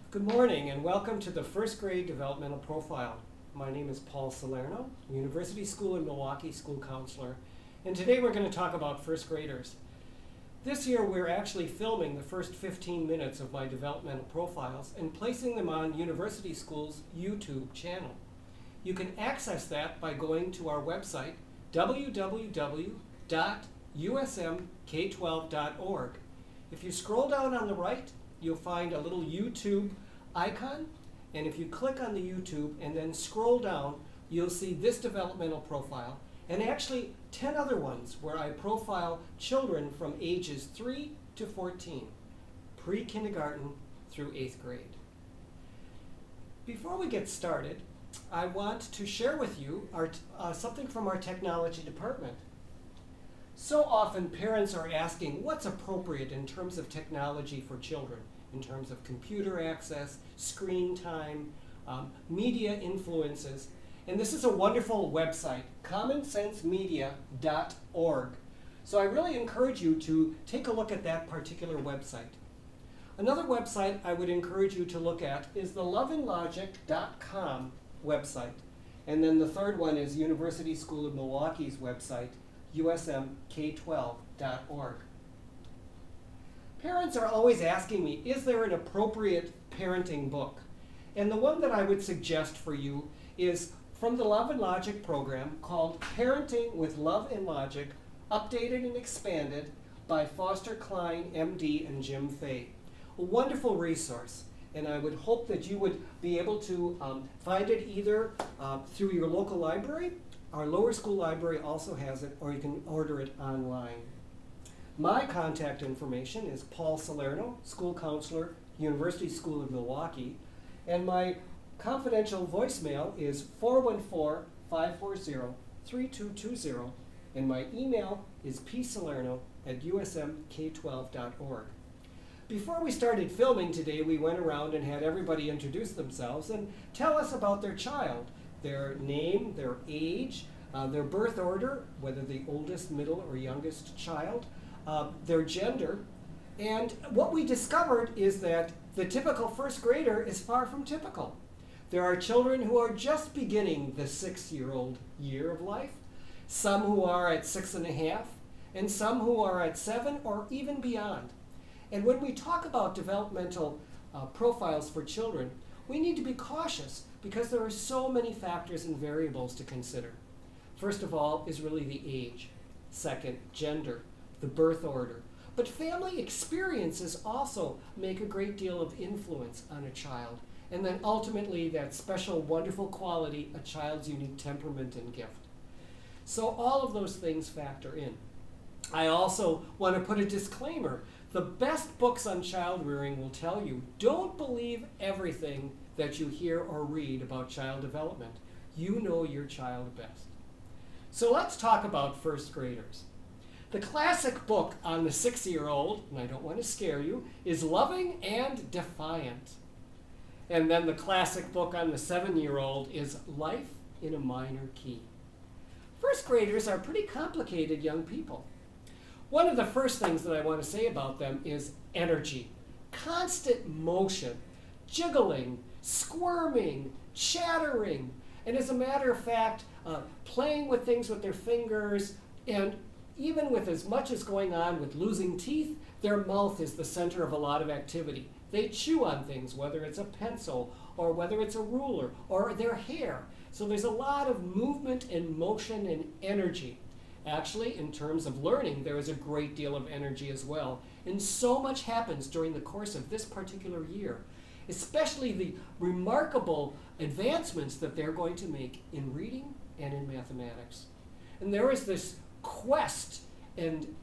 Good morning and welcome to the first grade developmental profile. My name is Paul Salerno, University School of Milwaukee school counselor, and today we're going to talk about first graders. This year we're actually filming the first 15 minutes of my developmental profiles and placing them on University School's YouTube channel. You can access that by going to our website www.usmk12.org. If you scroll down on the right, you'll find a little YouTube icon, and if you click on the YouTube and then scroll down, you'll see this developmental profile and actually 10 other ones where I profile children from ages 3 to 14, pre-kindergarten through 8th grade. Before we get started, I want to share with you something from our technology department. So often parents are asking what's appropriate in terms of technology for children, in terms of computer access, screen time, media influences. And this is a wonderful website, commonsensemedia.org. So I really encourage you to take a look at that particular website. Another website I would encourage you to look at is the loveandlogic.com website. And then the third one is University School of Milwaukee's website, usmk12.org. Parents are always asking me, is there an appropriate parenting book? And the one that I would suggest for you is from the Love and Logic program called Parenting with Love and Logic, updated and expanded by Foster Klein, MD, and Jim Fay. A wonderful resource, and I would hope that you would be able to find it either through your local library. Our lower school library also has it, or you can order it online. My contact information is Paul Salerno, school counselor, University School of Milwaukee, and my confidential voicemail is 414-540-3220, and my email is psalerno@usmk12.org. Before we started filming today, we went around and had everybody introduce themselves and tell us about their child, their name, their age, their birth order, whether the oldest, middle, or youngest child, their gender. And what we discovered is that the typical first grader is far from typical. There are children who are just beginning the 6-year-old year of life, some who are at 6.5, and some who are at 7 or even beyond. And when we talk about developmental profiles for children, we need to be cautious because there are so many factors and variables to consider. First of all is really the age. Second, gender, the birth order. But family experiences also make a great deal of influence on a child. And then ultimately that special, wonderful quality, a child's unique temperament and gift. So all of those things factor in. I also want to put a disclaimer. The best books on child rearing will tell you, don't believe everything that you hear or read about child development. You know your child best. So let's talk about first graders. The classic book on the 6-year-old, and I don't want to scare you, is Loving and Defiant. And then the classic book on the 7-year-old is Life in a Minor Key. First graders are pretty complicated young people. One of the first things that I want to say about them is energy. Constant motion, jiggling, squirming, chattering, and as a matter of fact, playing with things with their fingers, and even with as much as going on with losing teeth, their mouth is the center of a lot of activity. They chew on things, whether it's a pencil or whether it's a ruler or their hair. So there's a lot of movement and motion and energy. Actually, in terms of learning, there is a great deal of energy as well. And so much happens during the course of this particular year, especially the remarkable advancements that they're going to make in reading and in mathematics. And there is this quest and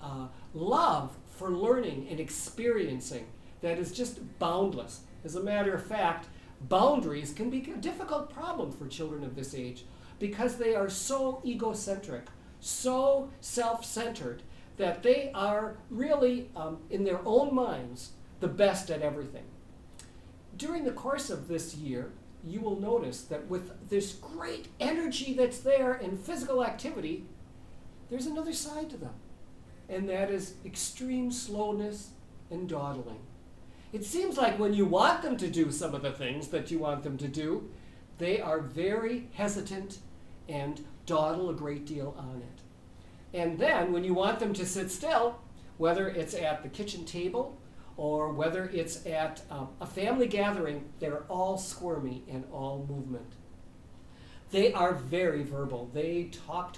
love for learning and experiencing that is just boundless. As a matter of fact, boundaries can be a difficult problem for children of this age because they are so egocentric, so self-centered, that they are really, in their own minds, the best at everything. During the course of this year, you will notice that with this great energy that's there in physical activity, there's another side to them, and that is extreme slowness and dawdling. It seems like when you want them to do some of the things that you want them to do, they are very hesitant and dawdle a great deal on it. And then when you want them to sit still, whether it's at the kitchen table or whether it's at a family gathering, they're all squirmy and all movement. They are very verbal. They talk,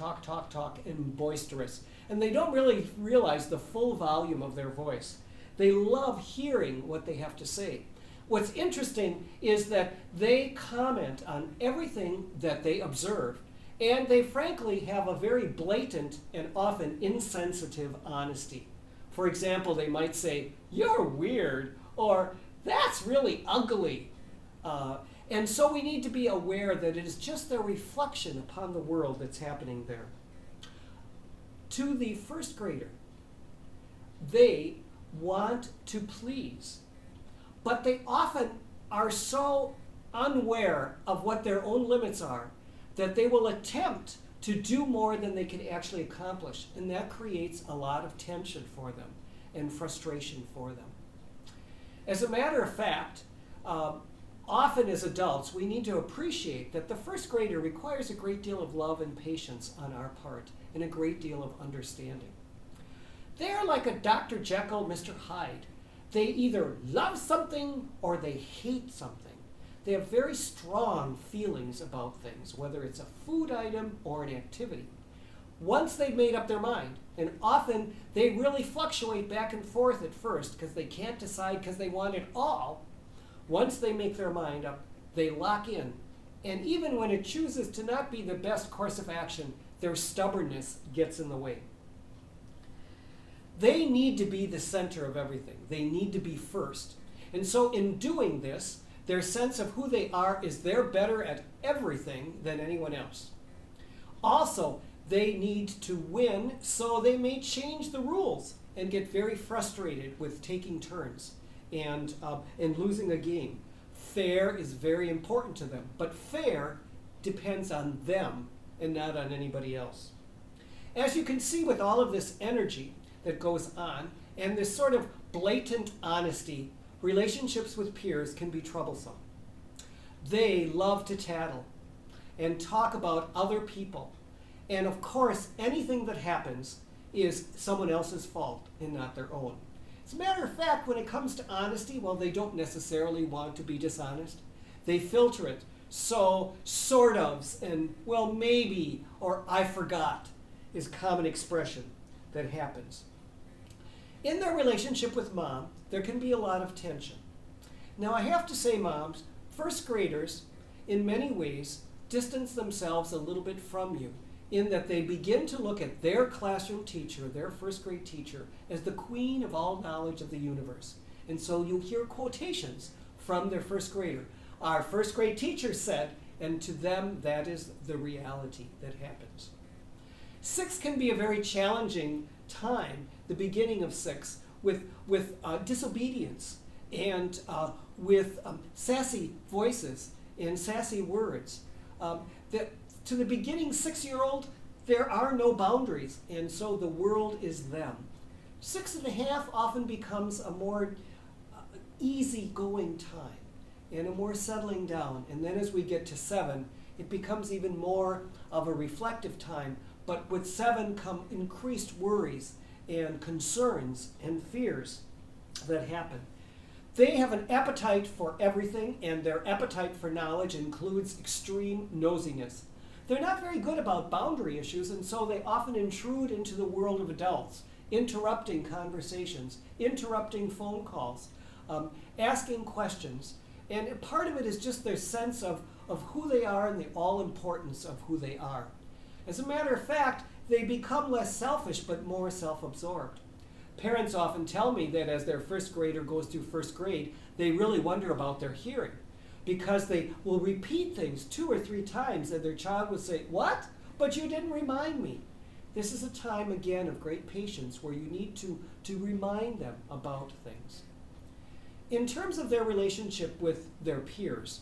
and boisterous. And they don't really realize the full volume of their voice. They love hearing what they have to say. What's interesting is that they comment on everything that they observe, and they frankly have a very blatant and often insensitive honesty. For example, they might say, "You're weird," or "That's really ugly." And so we need to be aware that it is just their reflection upon the world that's happening there. To the first grader, they want to please, but they often are so unaware of what their own limits are that they will attempt to do more than they can actually accomplish, and that creates a lot of tension for them and frustration for them. As a matter of fact, often as adults, we need to appreciate that the first grader requires a great deal of love and patience on our part and a great deal of understanding. They are like a Dr. Jekyll, Mr. Hyde. They either love something or they hate something. They have very strong feelings about things, whether it's a food item or an activity. Once they've made up their mind, and often they really fluctuate back and forth at first because they can't decide because they want it all. Once they make their mind up, they lock in. And even when it chooses to not be the best course of action, their stubbornness gets in the way. They need to be the center of everything. They need to be first. And so in doing this, their sense of who they are is they're better at everything than anyone else. Also, they need to win, so they may change the rules and get very frustrated with taking turns and losing a game. Fair is very important to them, but fair depends on them and not on anybody else. As you can see with all of this energy that goes on and this sort of blatant honesty, relationships with peers can be troublesome. They love to tattle and talk about other people. And of course, anything that happens is someone else's fault and not their own. As a matter of fact, when it comes to honesty, well, they don't necessarily want to be dishonest. They filter it. So, sort ofs and, well, maybe, or I forgot is common expression that happens. In their relationship with mom, there can be a lot of tension. Now, I have to say, moms, first graders, in many ways, distance themselves a little bit from you, in that they begin to look at their classroom teacher, their first grade teacher, as the queen of all knowledge of the universe. And so you'll hear quotations from their first grader. Our first grade teacher said, and to them that is the reality that happens. 6 can be a very challenging time, the beginning of 6, with disobedience and with sassy voices and sassy words. To the beginning 6-year-old, there are no boundaries, and so the world is them. 6.5 often becomes a more easygoing time and a more settling down. And then as we get to 7, it becomes even more of a reflective time. But with 7 come increased worries and concerns and fears that happen. They have an appetite for everything, and their appetite for knowledge includes extreme nosiness. They're not very good about boundary issues, and so they often intrude into the world of adults, interrupting conversations, interrupting phone calls, asking questions. And part of it is just their sense of who they are and the all-importance of who they are. As a matter of fact, they become less selfish but more self-absorbed. Parents often tell me that as their first grader goes through first grade, they really wonder about their hearing, because they will repeat things 2 or 3 times and their child will say, "What? But you didn't remind me." This is a time, again, of great patience where you need to remind them about things. In terms of their relationship with their peers,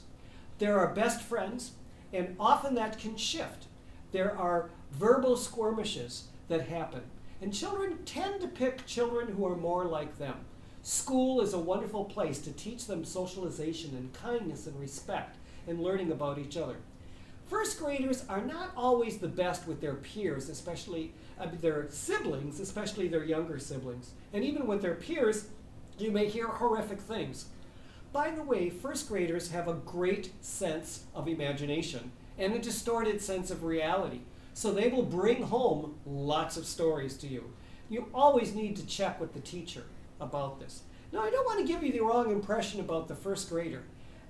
there are best friends, and often that can shift. There are verbal skirmishes that happen, and children tend to pick children who are more like them. School is a wonderful place to teach them socialization and kindness and respect and learning about each other. First graders are not always the best with their peers, especially their siblings, especially their younger siblings. And even with their peers, you may hear horrific things. By the way, first graders have a great sense of imagination and a distorted sense of reality. So they will bring home lots of stories to you. You always need to check with the teacher about this. Now, I don't want to give you the wrong impression about the first grader.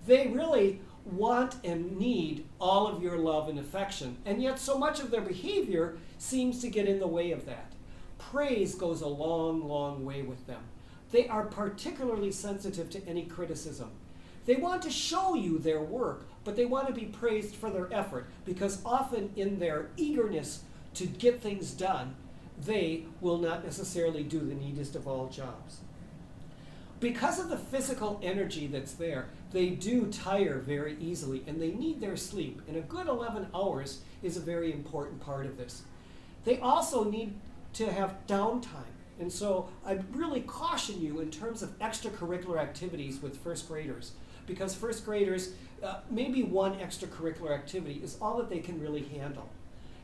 They really want and need all of your love and affection, and yet so much of their behavior seems to get in the way of that. Praise goes a long, long way with them. They are particularly sensitive to any criticism. They want to show you their work, but they want to be praised for their effort, because often in their eagerness to get things done, they will not necessarily do the neatest of all jobs. Because of the physical energy that's there, they do tire very easily, and they need their sleep. And a good 11 hours is a very important part of this. They also need to have downtime. And so I really caution you in terms of extracurricular activities with first graders, because first graders, maybe one extracurricular activity is all that they can really handle.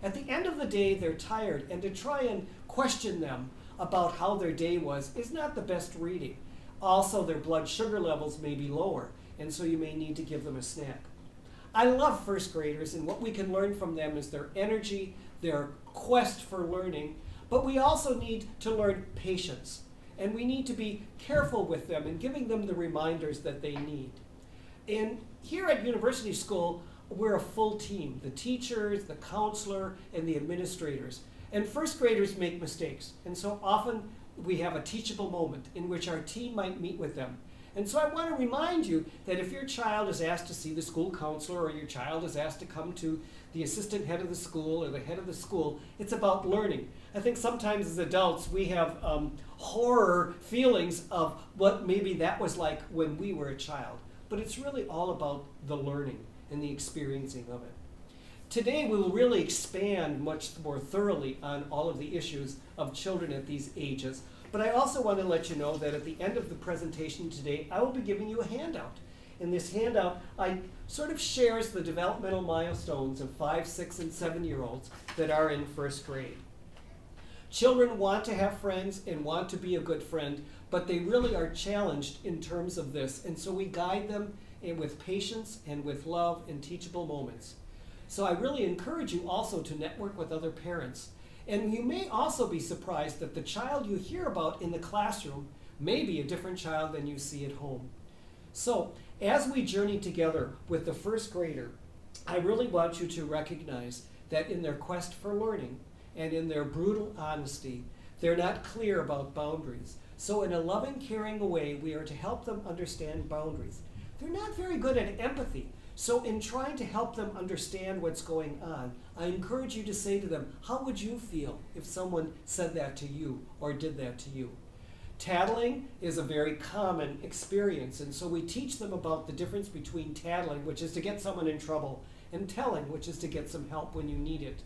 At the end of the day, they're tired, and to try and question them about how their day was is not the best reading. Also, their blood sugar levels may be lower, and so you may need to give them a snack. I love first graders, and what we can learn from them is their energy, their quest for learning, but we also need to learn patience, and we need to be careful with them and giving them the reminders that they need. And here at University School, we're a full team, the teachers, the counselor, and the administrators. And first graders make mistakes, and so often we have a teachable moment in which our team might meet with them. And so I want to remind you that if your child is asked to see the school counselor, or your child is asked to come to the assistant head of the school or the head of the school, it's about learning. I think sometimes as adults we have horror feelings of what maybe that was like when we were a child. But it's really all about the learning and the experiencing of it. Today we will really expand much more thoroughly on all of the issues of children at these ages. But I also want to let you know that at the end of the presentation today, I will be giving you a handout. In this handout, I sort of shares the developmental milestones of 5, 6, and 7-year-olds that are in first grade. Children want to have friends and want to be a good friend, but they really are challenged in terms of this. And so we guide them with patience and with love and teachable moments. So I really encourage you also to network with other parents. And you may also be surprised that the child you hear about in the classroom may be a different child than you see at home. So as we journey together with the first grader, I really want you to recognize that in their quest for learning and in their brutal honesty, they're not clear about boundaries. So in a loving, caring way, we are to help them understand boundaries. They're not very good at empathy. So in trying to help them understand what's going on, I encourage you to say to them, how would you feel if someone said that to you or did that to you? Tattling is a very common experience, and so we teach them about the difference between tattling, which is to get someone in trouble, and telling, which is to get some help when you need it.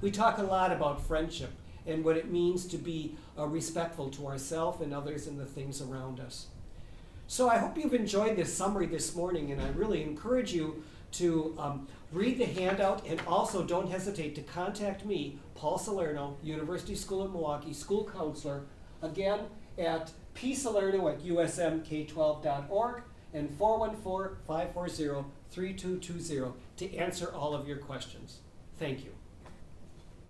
We talk a lot about friendship and what it means to be respectful to ourselves and others and the things around us. So I hope you've enjoyed this summary this morning, and I really encourage you to read the handout, and also don't hesitate to contact me, Paul Salerno, University School of Milwaukee, school counselor, again at psalerno@usmk12.org and 414-540-3220 to answer all of your questions. Thank you.